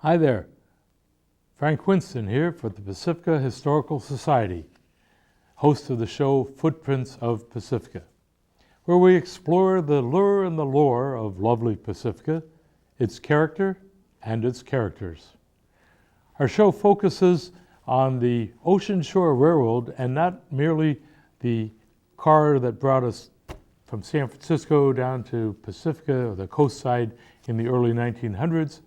Hi there, Frank Winston here for the Pacifica Historical Society, host of the show Footprints of Pacifica, where we explore the lure and the lore of lovely Pacifica, its character and its characters. Our show focuses on the Ocean Shore Railroad and not merely the car that brought us from San Francisco down to Pacifica or the coast side in the early 1900s,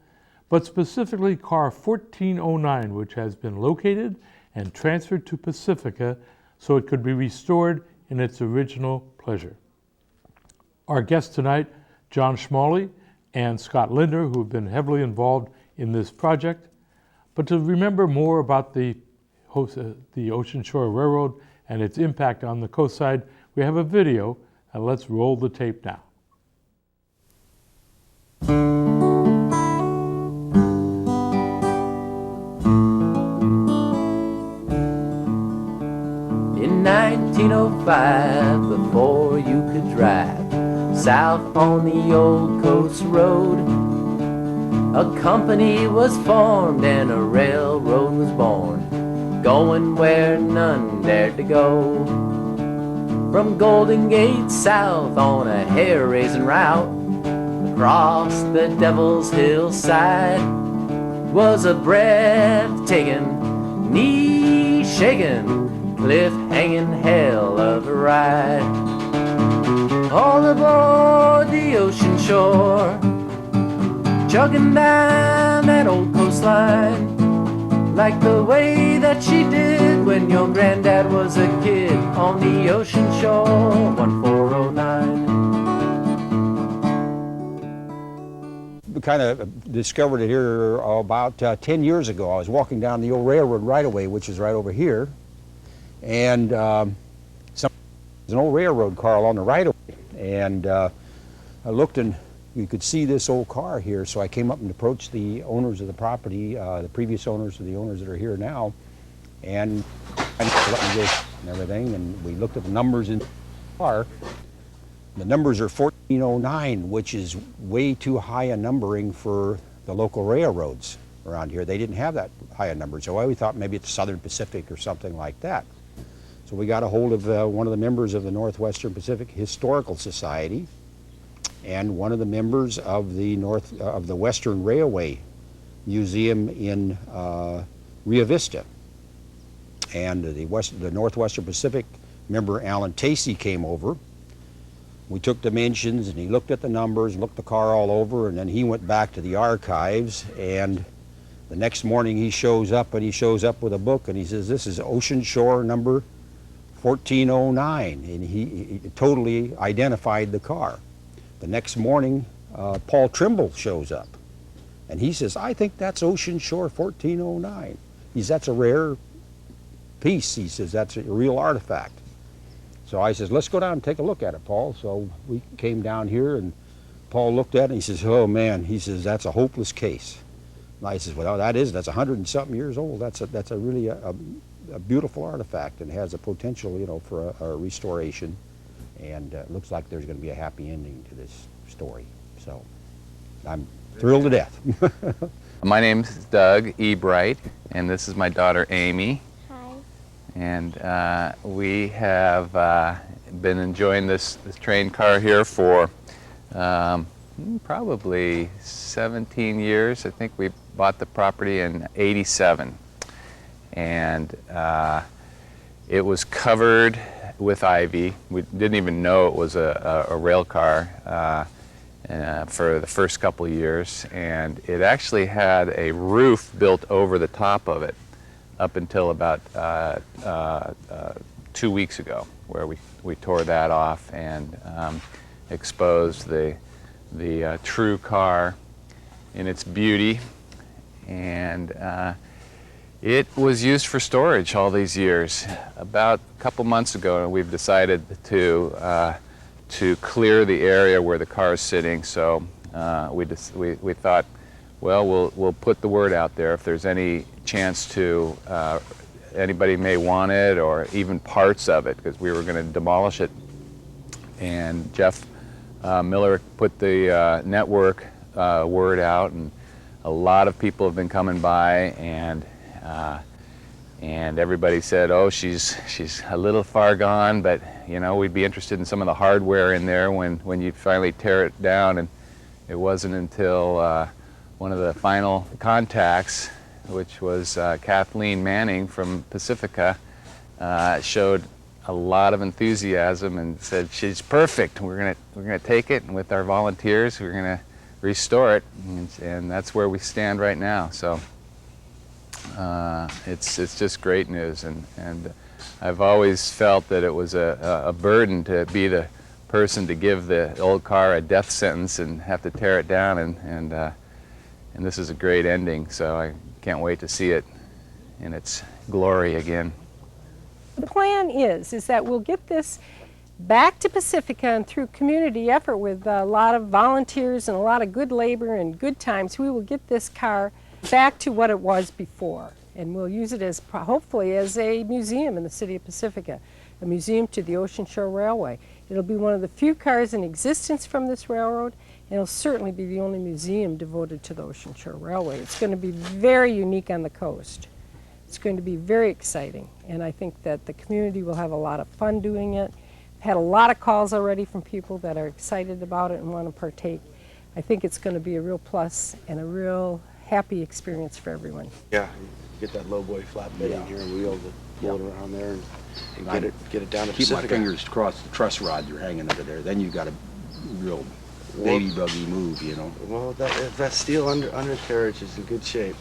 but specifically car 1409, which has been located and transferred to Pacifica so it could be restored in its original pleasure. Our guests tonight, John Schmalley and Scott Linder, who have been heavily involved in this project. But to remember more about the Ocean Shore Railroad and its impact on the coast side, we have a video, and let's roll the tape now. In 1905, before you could drive south on the old coast road, a company was formed and a railroad was born, going where none dared to go. From Golden Gate south on a hair-raising route, across the Devil's Hillside, was a breathtaking, knee-shaking, cliff-hanging hell of a ride. All aboard the ocean shore, chugging down that old coastline, like the way that she did when your granddad was a kid on the ocean shore, 1409. We kind of discovered it here about 10 years ago. I was walking down the old railroad right-of-way, which is right over here, and there's an old railroad car along the right-of-way, and I looked and you could see this old car here, so I came up and approached the owners of the property, the previous owners of the owners that are here now, and let me go and everything, and we looked at the numbers in the car. The numbers are 1409, which is way too high a numbering for the local railroads around here. They didn't have that high a number, so we thought maybe it's Southern Pacific or something like that. So we got a hold of one of the members of the Northwestern Pacific Historical Society, and one of the members of the Western Railway Museum in Rio Vista. And the Northwestern Pacific member Alan Tacey came over. We took dimensions and he looked at the numbers, looked the car all over, and then he went back to the archives, and the next morning he shows up with a book and he says, "This is Ocean Shore number 1409, and he totally identified the car. The next morning, Paul Trimble shows up, and he says, "I think that's Ocean Shore 1409. He says, "That's a rare piece." He says, "That's a real artifact." So I says, "Let's go down and take a look at it, Paul." So we came down here, and Paul looked at it, and he says, "Oh man," he says, "that's a hopeless case." And I says, "Well, that's 100 and something years old. That's a really a beautiful artifact and has a potential, you know, for a restoration. And it looks like there's going to be a happy ending to this story." So I'm thrilled to death. My name's Doug E. Bright, and this is my daughter Amy. Hi. And we have been enjoying this train car here for probably 17 years. I think we bought the property in '87. And it was covered with ivy. We didn't even know it was a rail car for the first couple of years, and it actually had a roof built over the top of it up until about 2 weeks ago, where we tore that off and exposed the true car in its beauty. And it was used for storage all these years. About a couple months ago, we've decided to clear the area where the car is sitting. So we thought, well, we'll put the word out there if there's any chance to anybody may want it, or even parts of it, because we were going to demolish it. And Jeff Miller put the network word out, and a lot of people have been coming by, and everybody said, oh, she's a little far gone, but you know, we'd be interested in some of the hardware in there when you finally tear it down. And it wasn't until one of the final contacts, which was Kathleen Manning from Pacifica, showed a lot of enthusiasm and said, she's perfect. We're gonna take it, and with our volunteers, we're gonna restore it, and that's where we stand right now. So it's just great news, and I've always felt that it was a burden to be the person to give the old car a death sentence and have to tear it down, and this is a great ending. So I can't wait to see it in its glory again. The plan is that we'll get this back to Pacifica, and through community effort with a lot of volunteers and a lot of good labor and good times, we will get this car back to what it was before. And we'll use it as, hopefully, as a museum in the city of Pacifica, a museum to the Ocean Shore Railway. It'll be one of the few cars in existence from this railroad, and it'll certainly be the only museum devoted to the Ocean Shore Railway. It's going to be very unique on the coast. It's going to be very exciting, and I think that the community will have a lot of fun doing it. I've had a lot of calls already from people that are excited about it and want to partake. I think it's going to be a real plus and a real happy experience for everyone. Yeah, get that low boy flatbed in here and wheel the pull it around there and get it down to Keep my Pacifica. fingers crossed the truss rod you're hanging under there. Then you got a real baby buggy move, you know. Well, that steel undercarriage is in good shape.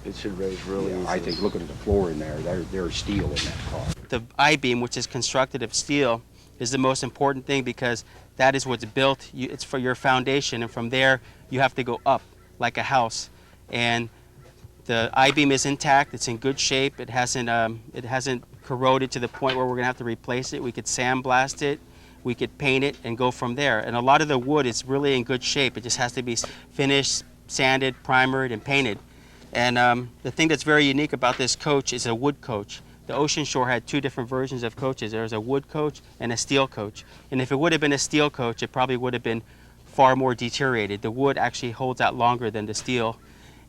It should raise really easily. I think looking at the floor in there, there's steel in that car. The I-beam, which is constructed of steel, is the most important thing because that is what's built. It's for your foundation, and from there you have to go up like a house. And the I-beam is intact. It's in good shape. It hasn't corroded to the point where we're going to have to replace it. We could sandblast it. We could paint it and go from there. And a lot of the wood is really in good shape. It just has to be finished, sanded, primered, and painted. And the thing that's very unique about this coach is a wood coach. The Ocean Shore had two different versions of coaches. There was a wood coach and a steel coach. And if it would have been a steel coach, it probably would have been far more deteriorated. The wood actually holds out longer than the steel.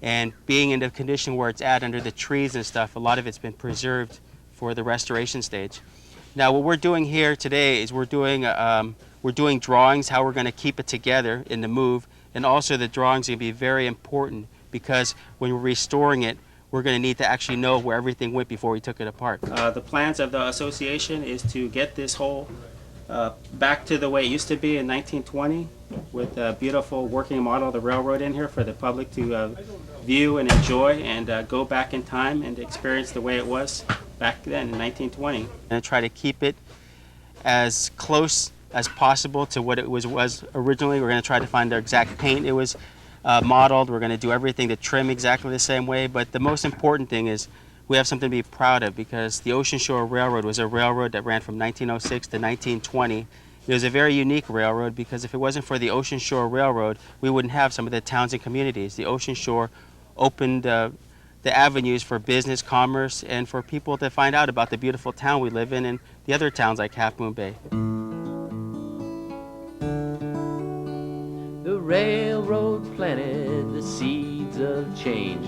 And being in the condition where it's at under the trees and stuff, a lot of it's been preserved for the restoration stage. Now what we're doing here today is we're doing drawings, how we're going to keep it together in the move. And also the drawings are going to be very important, because when we're restoring it, we're going to need to actually know where everything went before we took it apart. The plans of the association is to get this whole back to the way it used to be in 1920, with a beautiful working model of the railroad in here for the public to view and enjoy, and go back in time and experience the way it was back then in 1920. And try to keep it as close as possible to what it was originally. We're going to try to find the exact paint it was modeled. We're going to do everything to trim exactly the same way, but the most important thing is we have something to be proud of, because the Ocean Shore Railroad was a railroad that ran from 1906 to 1920. It was a very unique railroad, because if it wasn't for the Ocean Shore Railroad, we wouldn't have some of the towns and communities. The Ocean Shore opened the avenues for business, commerce, and for people to find out about the beautiful town we live in and the other towns like Half Moon Bay. The railroad planted the seeds of change.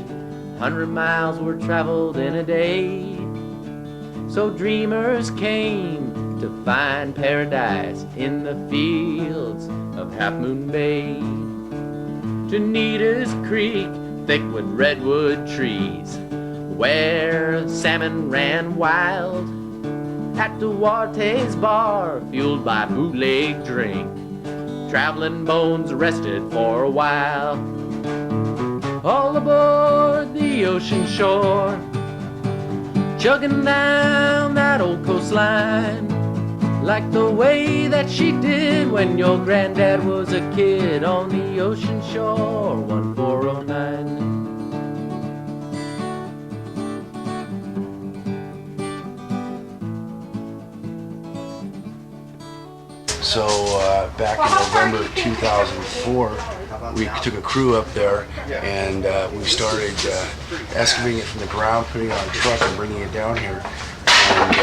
100 miles were traveled in a day. So dreamers came to find paradise in the fields of Half Moon Bay. Janitas Creek, thick with redwood trees, where salmon ran wild. At Duarte's bar, fueled by bootleg drink, traveling bones rested for a while. All aboard the Ocean Shore, chugging down that old coastline, like the way that she did when your granddad was a kid on the Ocean Shore 1409. So back in November of 2004, we took a crew up there, and we started excavating it from the ground, putting it on a truck and bringing it down here. And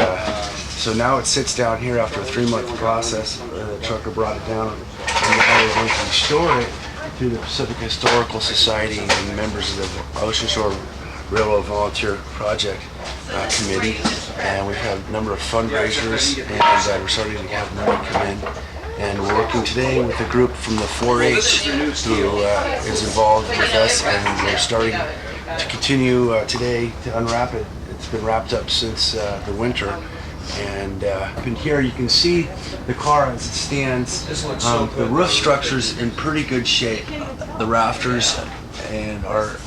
so now it sits down here after a 3-month process. The trucker brought it down, and now we're going to restore it through the Pacific Historical Society and members of the Ocean Shore Railroad Volunteer Project Committee, and we've had a number of fundraisers, and we're starting to have money come in. And we're working today with a group from the 4-H who is involved with us, and we're starting to continue today to unwrap it. It's been wrapped up since the winter. And in here you can see the car as it stands. The roof structure's in pretty good shape. The rafters and are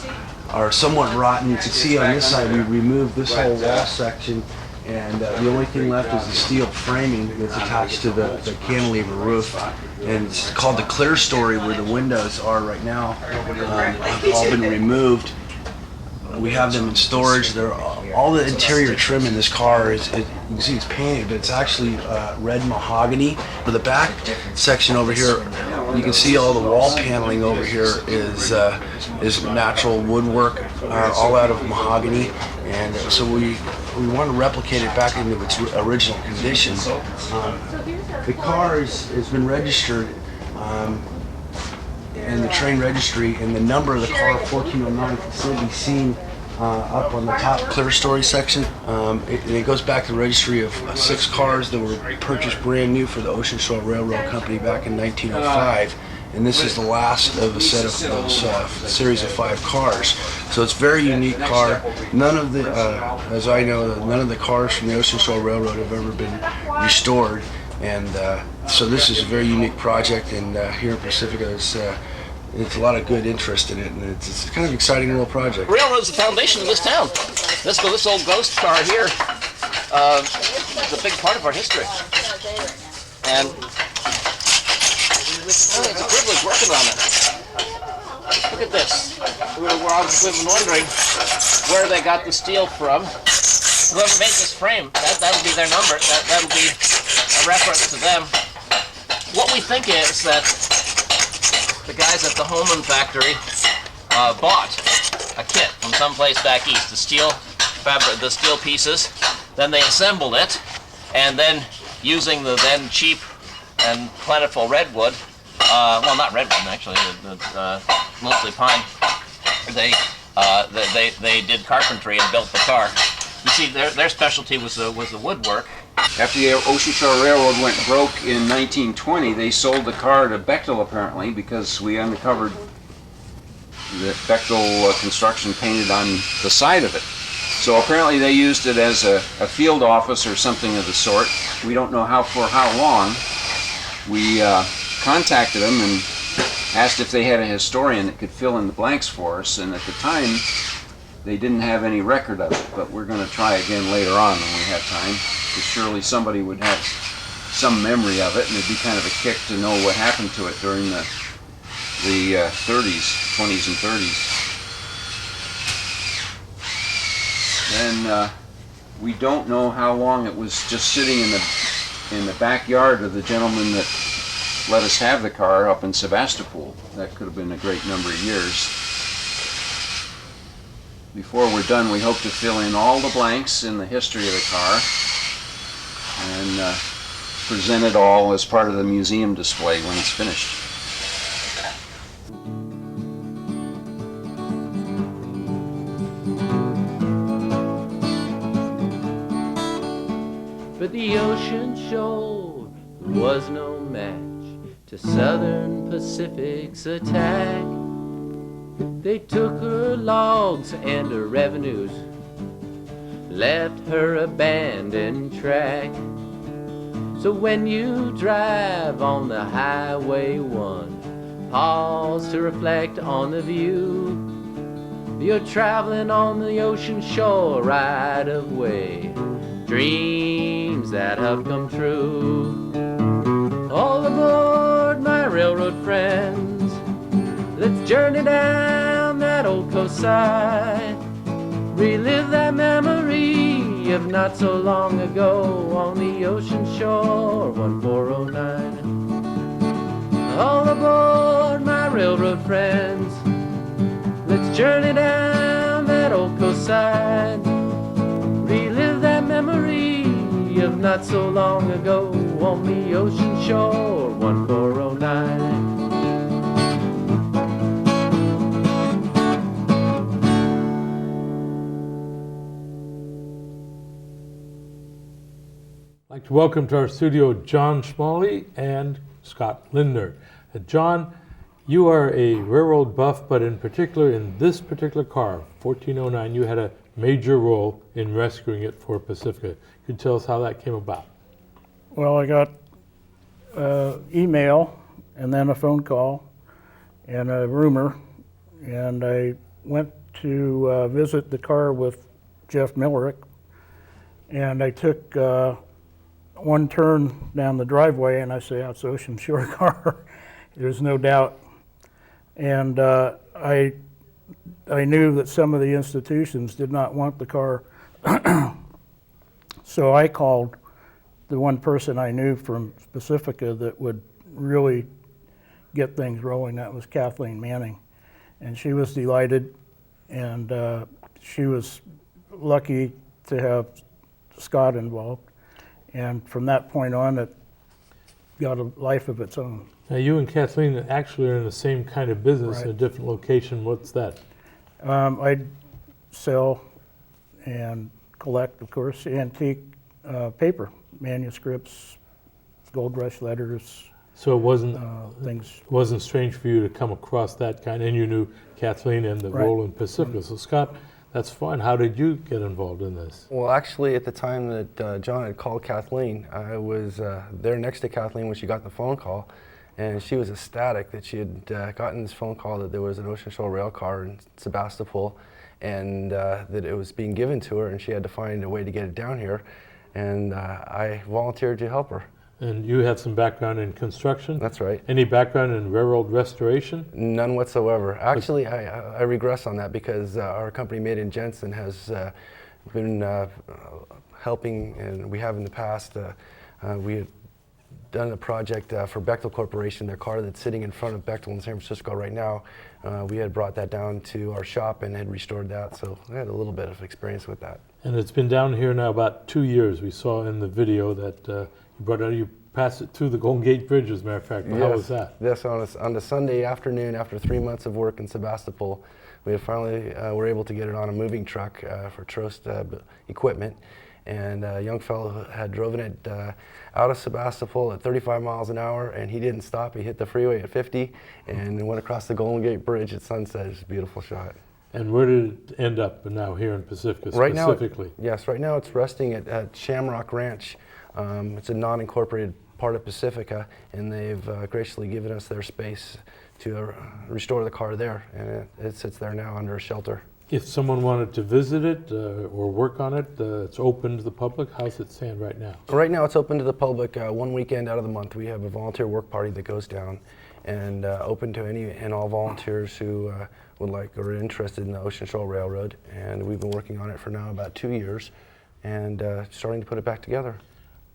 somewhat rotten. You can see on this side we removed this whole wall section, and the only thing left is the steel framing that's attached to the cantilever roof. And it's called the clear story, where the windows are right now have all been removed. We have them in storage. They're all the interior trim in this car is you can see it's painted, but it's actually red mahogany. For the back section over here, you can see all the wall paneling over here is natural woodwork, all out of mahogany, and so we want to replicate it back into its original condition. The car has been registered in the train registry, and the number of the car, 1409, can still be seen up on the top clear story section. It goes back to the registry of 6 cars that were purchased brand new for the Ocean Shore Railroad Company back in 1905. And this is the last of a set of those series of 5 cars. So it's a very unique car. None of the, as I know, none of the cars from the Ocean Shore Railroad have ever been restored. And so this is a very unique project, and here in Pacifica, it's a lot of good interest in it, and it's kind of exciting little project. Railroad's the foundation of this town. This old ghost car here is a big part of our history. And it's a privilege working on it. Look at this. We've been wondering where they got the steel from. Whoever made this frame, that'll be their number. That'll be a reference to them. What we think is that the guys at the Holman factory bought a kit from someplace back east, the steel pieces. Then they assembled it, and then using the then cheap and plentiful redwood, well, not redwood actually, mostly pine, they did carpentry and built the car. You see, their specialty was the woodwork. After the Ocean Shore Railroad went broke in 1920, they sold the car to Bechtel apparently, because we uncovered that Bechtel construction painted on the side of it. So apparently they used it as a field office or something of the sort. We don't know for how long. We contacted them and asked if they had a historian that could fill in the blanks for us, and at the time they didn't have any record of it, but we're going to try again later on when we have time, because surely somebody would have some memory of it, and it'd be kind of a kick to know what happened to it during the 20s and 30s. Then we don't know how long it was just sitting in the backyard of the gentleman that let us have the car up in Sebastopol. That could have been a great number of years. Before we're done, we hope to fill in all the blanks in the history of the car and present it all as part of the museum display when it's finished. But the ocean shore was no match to Southern Pacific's attack. They took her logs and her revenues, left her abandoned track. So when you drive on the Highway 1, pause to reflect on the view. You're traveling on the ocean shore right of way, dreams that have come true. All aboard, my railroad friends, let's journey down that old coastside, relive that memory of not so long ago on the ocean shore 1409. All aboard, my railroad friends, let's journey down that old coastside, relive that memory of not so long ago on the ocean shore 1409. I'd like to welcome to our studio John Schmalley and Scott Lindner. John, you are a railroad buff, but in particular in this particular car, 1409, you had a major role in rescuing it for Pacifica. Could you tell us how that came about? Well, I got email and then a phone call and a rumor, and I went to visit the car with Jeff Millerick, and I took one turn down the driveway and I said, that's Ocean Shore car. There's no doubt. And I knew that some of the institutions did not want the car. So I called the one person I knew from Pacifica that would really get things rolling. That was Kathleen Manning. And she was delighted, and she was lucky to have Scott involved. And from that point on, it got a life of its own. Now, you and Kathleen actually are in the same kind of business in a Right. different location. What's that? I sell and collect, of course, antique paper, manuscripts, gold rush letters, So it things. wasn't strange for you to come across that kind, and you knew Kathleen and the Right. role in Pacifica. So Scott, that's fine. How did you get involved in this? Well, actually, at the time that John had called Kathleen, I was there next to Kathleen when she got the phone call, and she was ecstatic that she had gotten this phone call that there was an Ocean Shore rail car in Sebastopol, and that it was being given to her, and she had to find a way to get it down here, and I volunteered to help her. And you have some background in construction? That's right. Any background in railroad restoration? None whatsoever. Actually, I regress on that because our company, Made in Jensen, has been helping, and we have in the past. We had done a project for Bechtel Corporation, their car that's sitting in front of Bechtel in San Francisco right now. We had brought that down to our shop and had restored that, so I had a little bit of experience with that. And it's been down here now about 2 years. We saw in the video that you brought out, you passed it through the Golden Gate Bridge, as a matter of fact. How was that? Yes, on a Sunday afternoon after 3 months of work in Sebastopol, we had finally were able to get it on a moving truck for Trost equipment. And a young fellow had driven it out of Sebastopol at 35 miles an hour, and he didn't stop. He hit the freeway at 50 and went across the Golden Gate Bridge at sunset. It was a beautiful shot. And where did it end up now here in Pacifica Right now, specifically? right now it's resting at Shamrock Ranch. It's a non-incorporated part of Pacifica, and they've graciously given us their space to restore the car there, and it sits there now under a shelter. If someone wanted to visit it or work on it, it's open to the public. How's it stand right now? Right now it's open to the public one weekend out of the month. We have a volunteer work party that goes down, and open to any and all volunteers who would like or are interested in the Ocean Shore Railroad. And we've been working on it for now about 2 years, and starting to put it back together.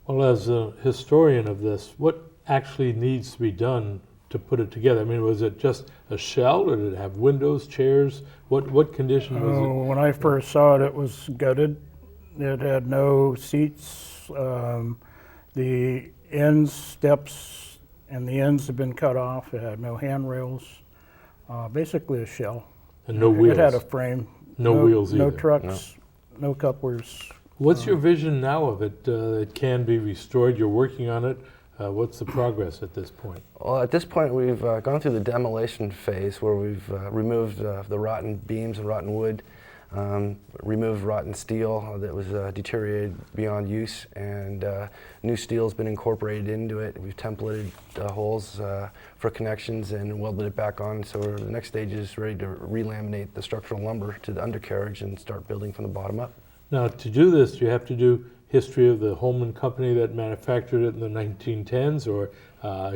Well, as a historian of this, what actually needs to be done to put it together? I mean, was it just a shell, or did it have windows, chairs? What condition was it? When I first saw it, it was gutted. It had no seats. The ends, steps, and the ends had been cut off. It had no handrails. Basically a shell. And no wheels? It had a frame. No wheels No either? trucks, no couplers. What's your vision now of it? It can be restored. You're working on it. What's the progress at this point? Well, at this point we've gone through the demolition phase where we've removed the rotten beams and rotten wood, removed rotten steel that was deteriorated beyond use, and new steel's been incorporated into it. We've templated holes for connections and welded it back on, so the next stage is ready to relaminate the structural lumber to the undercarriage and start building from the bottom up. Now, to do this, you have to do history of the Holman company that manufactured it in the 1910s, or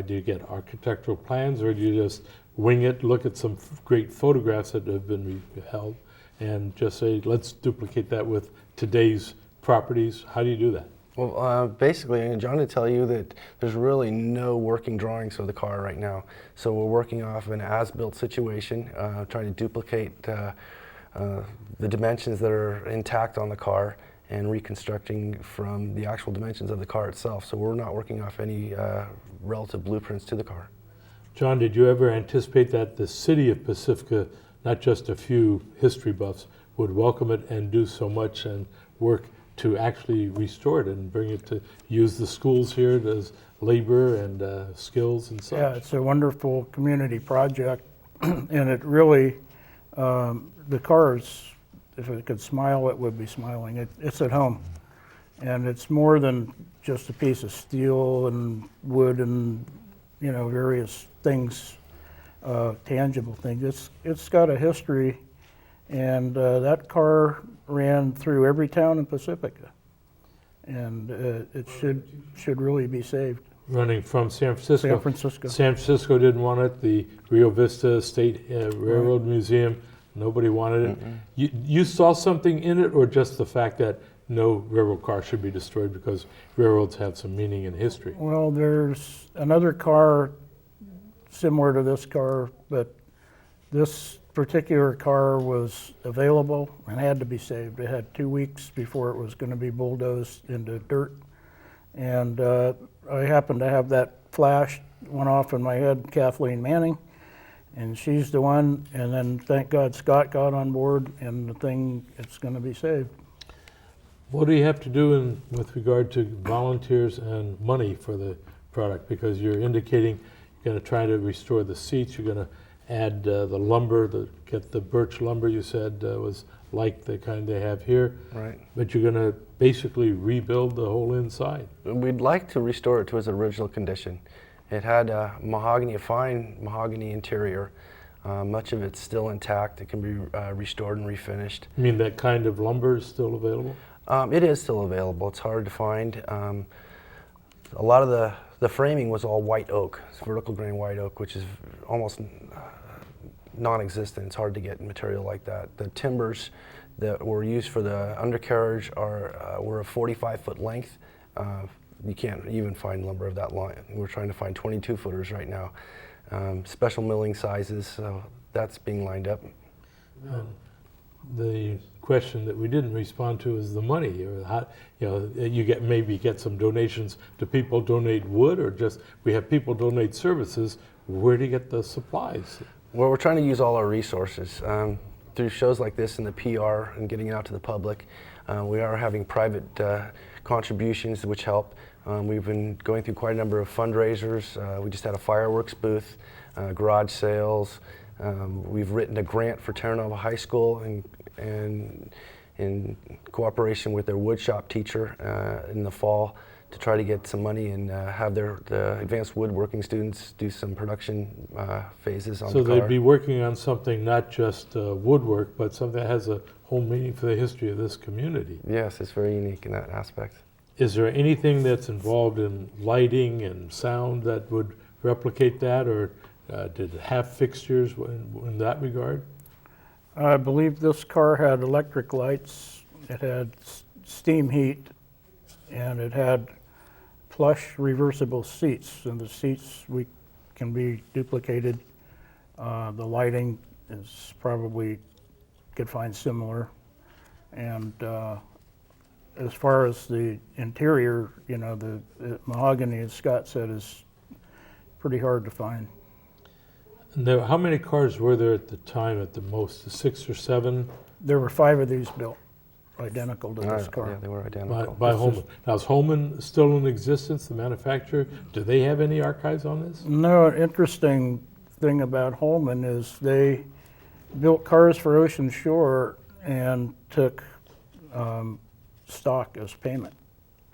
do you get architectural plans, or do you just wing it, look at some great photographs that have been held, and just say, let's duplicate that with today's properties? How do you do that? Well, basically, John would tell you that there's really no working drawings of the car right now. So we're working off an as-built situation, trying to duplicate the dimensions that are intact on the car and reconstructing from the actual dimensions of the car itself. So we're not working off any relative blueprints to the car. John, did you ever anticipate that the city of Pacifica, not just a few history buffs, would welcome it and do so much and work to actually restore it and bring it to use the schools here as labor and skills and such. Yeah, it's a wonderful community project, and it really, the cars, if it could smile, it would be smiling. It's at home, and it's more than just a piece of steel and wood and, you know, various things, tangible things. It's got a history, and that car ran through every town in Pacifica, and it should really be saved. Running from San Francisco. San Francisco. San Francisco didn't want it. The Rio Vista State Railroad Museum, nobody wanted it. You saw something in it, or just the fact that no railroad car should be destroyed because railroads have some meaning in history? Well, there's another car similar to this car, but this particular car was available and had to be saved. It had 2 weeks before it was going to be bulldozed into dirt. And I happened to have that flash went off in my head, Kathleen Manning, and she's the one. And then thank God Scott got on board, and the thing, it's going to be saved. What do you have to do with regard to volunteers and money for the product? Because you're indicating you're going to try to restore the seats, you're going to add the lumber, get the birch lumber you said was like the kind they have here. Right. But you're going to basically rebuild the whole inside. We'd like to restore it to its original condition. It had a fine mahogany interior. Much of it's still intact. It can be restored and refinished. You mean that kind of lumber is still available? It is still available. It's hard to find. A lot of the framing was all white oak. It's vertical grain white oak, which is almost non-existent. It's hard to get material like that. The timbers that were used for the undercarriage were a 45-foot length. You can't even find lumber of that line. We're trying to find 22-footers right now. Special milling sizes, so that's being lined up. The question that we didn't respond to is the money, or how, you know, you maybe get some donations. Do people donate wood, or just we have people donate services? Where do you get the supplies? Well, we're trying to use all our resources through shows like this and the PR and getting it out to the public. We are having private contributions which help. We've been going through quite a number of fundraisers. We just had a fireworks booth, garage sales. We've written a grant for Terra Nova High School and in cooperation with their woodshop teacher in the fall to try to get some money and have the advanced woodworking students do some production phases on the car. So they'd be working on something not just woodwork, but something that has a whole meaning for the history of this community. Yes, it's very unique in that aspect. Is there anything that's involved in lighting and sound that would replicate that, or did it have fixtures in that regard? I believe this car had electric lights, it had steam heat, and it had plush reversible seats, and the seats can be duplicated. The lighting is probably could find similar, and as far as the interior, you know, the mahogany, as Scott said, is pretty hard to find. Now, how many cars were there at the time at the most? 6 or 7? There were 5 of these built, identical to this car. Yeah, they were identical. By Holman. Now, is Holman still in existence, the manufacturer? Do they have any archives on this? No, an interesting thing about Holman is they built cars for Ocean Shore and took stock as payment,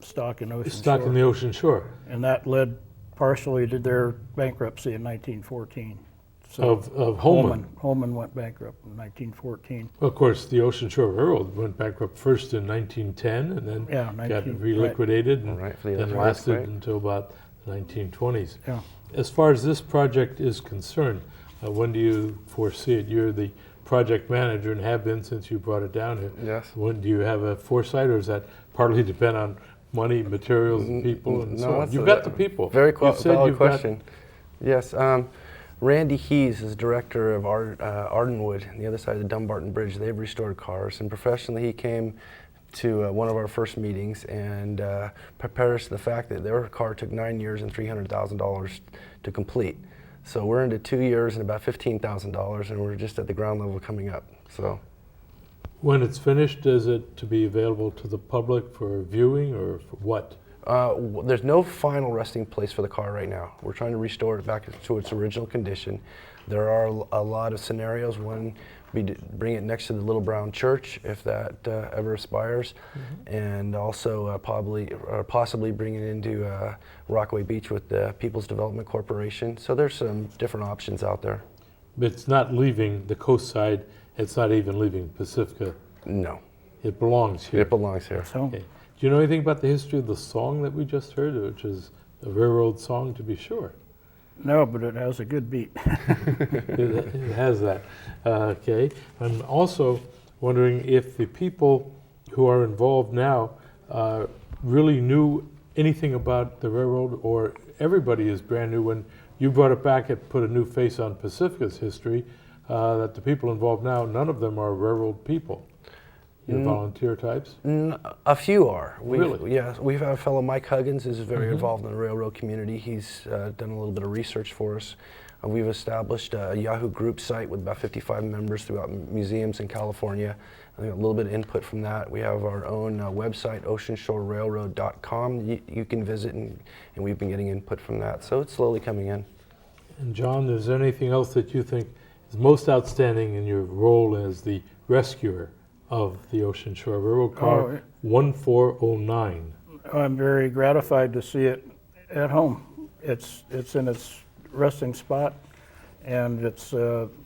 stock in Ocean Shore. Stock in the Ocean Shore. And that led partially to their bankruptcy in 1914. So Of Holman. Holman went bankrupt in 1914. Of course, the Ocean Shore Railroad went bankrupt first in 1910 and then got reliquidated and then lasted until about the 1920s. Yeah. As far as this project is concerned, when do you foresee it? You're the project manager and have been since you brought it down here. Yes. When do you have a foresight, or does that partly depend on money, materials, and people, and so on? You've got the people. Very valid question. Yes. Randy Hees is director of Ardenwood on the other side of the Dumbarton Bridge. They've restored cars, and professionally he came to one of our first meetings and prepared us to the fact that their car took 9 years and $300,000 to complete. So we're into 2 years and about $15,000, and we're just at the ground level coming up. So When it's finished, is it to be available to the public for viewing or for what? There's no final resting place for the car right now. We're trying to restore it back to its original condition. There are a lot of scenarios. One, bring it next to the Little Brown Church, if that ever aspires, and also possibly bring it into Rockaway Beach with the People's Development Corporation. So there's some different options out there. It's not leaving the coast side. It's not even leaving Pacifica. No. It belongs here. It belongs here. So, Okay. Do you know anything about the history of the song that we just heard, which is a railroad song, to be sure? no, but it has a good beat. It has that. Okay. I'm also wondering if the people who are involved now really knew anything about the railroad, or everybody is brand new. When you brought it back, it put a new face on Pacifica's history, that the people involved now, none of them are railroad people. You're volunteer types? A few are. Really? Yeah, we've had a fellow, Mike Huggins, is very involved in the railroad community. He's done a little bit of research for us. We've established a Yahoo group site with about 55 members throughout museums in California. I think a little bit of input from that. We have our own website, oceanshorerailroad.com. You can visit, and we've been getting input from that. So it's slowly coming in. And John, is there anything else that you think is most outstanding in your role as the rescuer of the Ocean Shore Railroad Car 1409? I'm very gratified to see it at home. It's in its resting spot, and it's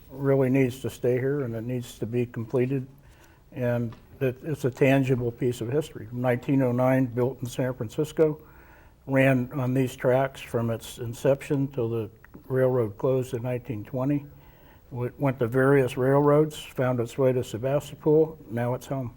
really needs to stay here, and it needs to be completed. And it's a tangible piece of history. 1909, built in San Francisco, ran on these tracks from its inception till the railroad closed in 1920. Went to various railroads, found its way to Sebastopol. Now it's home.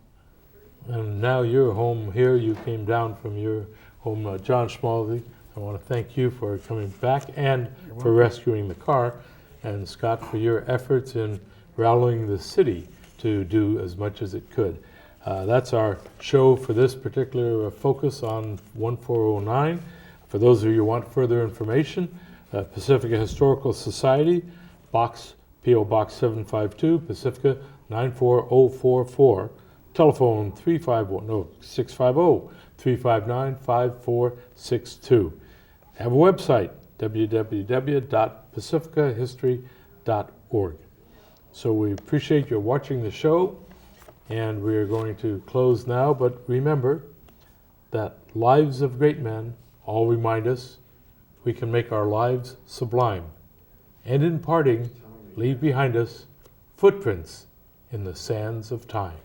And now you're home here. You came down from your home, John Schmalzy. I want to thank you for coming back and for rescuing the car, and Scott for your efforts in rallying the city to do as much as it could. That's our show for this particular focus on 1409. For those of you who want further information, Pacifica Historical Society, P.O. Box 752, Pacifica 94044, telephone 650-359-5462. Have a website, www.pacificahistory.org. So we appreciate your watching the show, and we're going to close now, but remember that lives of great men all remind us we can make our lives sublime, and in parting, leave behind us footprints in the sands of time.